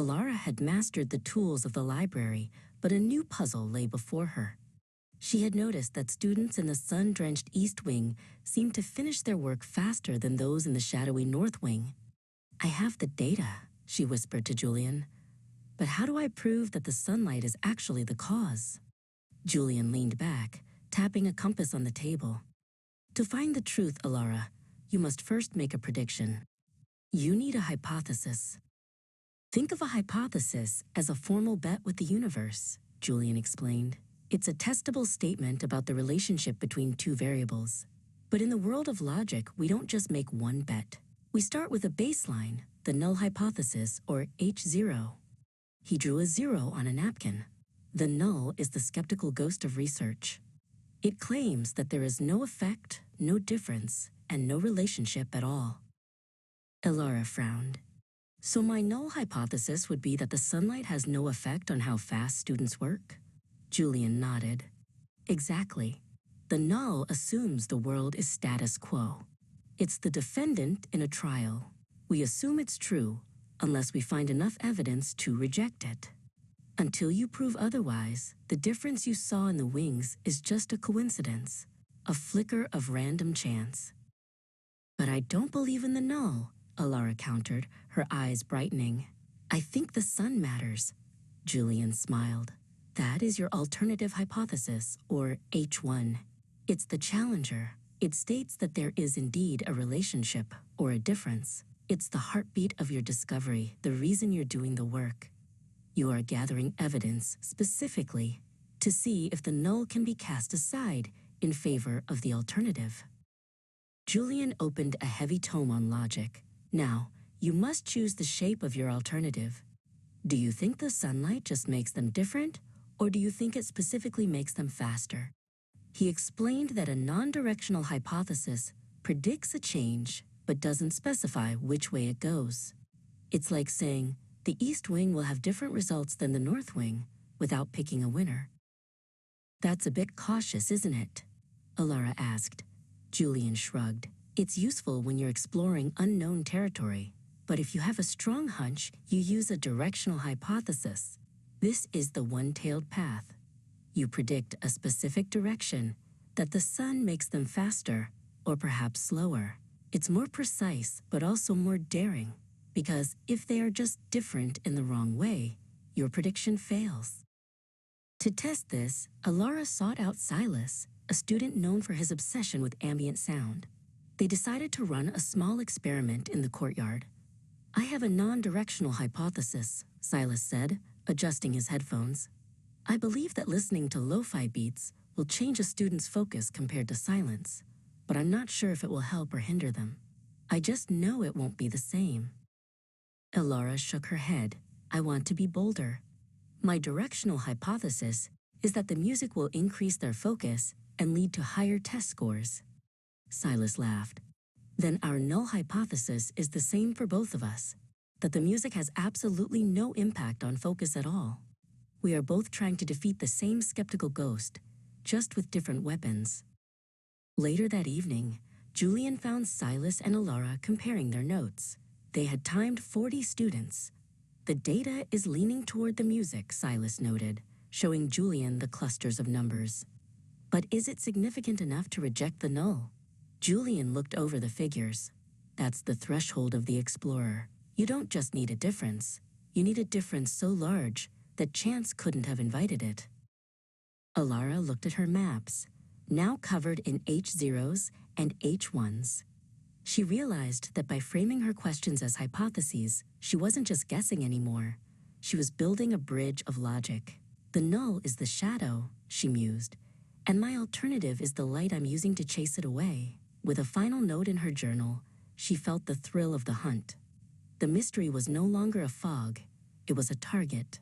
Alara had mastered the tools of the library, but a new puzzle lay before her. She had noticed that students in the sun-drenched East Wing seemed to finish their work faster than those in the shadowy North Wing. "I have the data," she whispered to Julian. "But how do I prove that the sunlight is actually the cause?" Julian leaned back, tapping a compass on the table. "To find the truth, Alara, you must first make a prediction. You need a hypothesis." "Think of a hypothesis as a formal bet with the universe," Julian explained. "It's a testable statement about the relationship between two variables. But in the world of logic, we don't just make one bet. We start with a baseline, the null hypothesis, or H0. He drew a 0 on a napkin. The null is the skeptical ghost of research. It claims that there is no effect, no difference, and no relationship at all." Alara frowned. "So my null hypothesis would be that the sunlight has no effect on how fast students work?" Julian nodded. "Exactly. The null assumes the world is status quo. It's the defendant in a trial. We assume it's true unless we find enough evidence to reject it. Until you prove otherwise, the difference you saw in the wings is just a coincidence, a flicker of random chance." "But I don't believe in the null," Alara countered, her eyes brightening. "I think the sun matters." Julian smiled. "That is your alternative hypothesis, or H1. It's the challenger. It states that there is indeed a relationship, or a difference. It's the heartbeat of your discovery, the reason you're doing the work. You are gathering evidence specifically to see if the null can be cast aside in favor of the alternative." Julian opened a heavy tome on logic. "Now, you must choose the shape of your alternative. Do you think the sunlight just makes them different, or do you think it specifically makes them faster?" He explained that a non-directional hypothesis predicts a change but doesn't specify which way it goes. It's like saying, the East Wing will have different results than the North Wing without picking a winner. "That's a bit cautious, isn't it?" Alara asked. Julian shrugged. "It's useful when you're exploring unknown territory. But if you have a strong hunch, you use a directional hypothesis. This is the one-tailed path. You predict a specific direction, that the sun makes them faster, or perhaps slower. It's more precise, but also more daring, because if they are just different in the wrong way, your prediction fails." To test this, Alara sought out Silas, a student known for his obsession with ambient sound. They decided to run a small experiment in the courtyard. "I have a non-directional hypothesis," Silas said, adjusting his headphones. "I believe that listening to lo-fi beats will change a student's focus compared to silence, but I'm not sure if it will help or hinder them. I just know it won't be the same." Alara shook her head. "I want to be bolder. My directional hypothesis is that the music will increase their focus and lead to higher test scores." Silas laughed. "Then our null hypothesis is the same for both of us, that the music has absolutely no impact on focus at all. We are both trying to defeat the same skeptical ghost, just with different weapons." Later that evening, Julian found Silas and Alara comparing their notes. They had timed 40 students. "The data is leaning toward the music," Silas noted, showing Julian the clusters of numbers. "But is it significant enough to reject the null?" Julian looked over the figures. "That's the threshold of the explorer. You don't just need a difference. You need a difference so large that chance couldn't have invited it." Alara looked at her maps, now covered in H0s and H1s. She realized that by framing her questions as hypotheses, she wasn't just guessing anymore. She was building a bridge of logic. "The null is the shadow," she mused, "and my alternative is the light I'm using to chase it away." With a final note in her journal, she felt the thrill of the hunt. The mystery was no longer a fog, it was a target.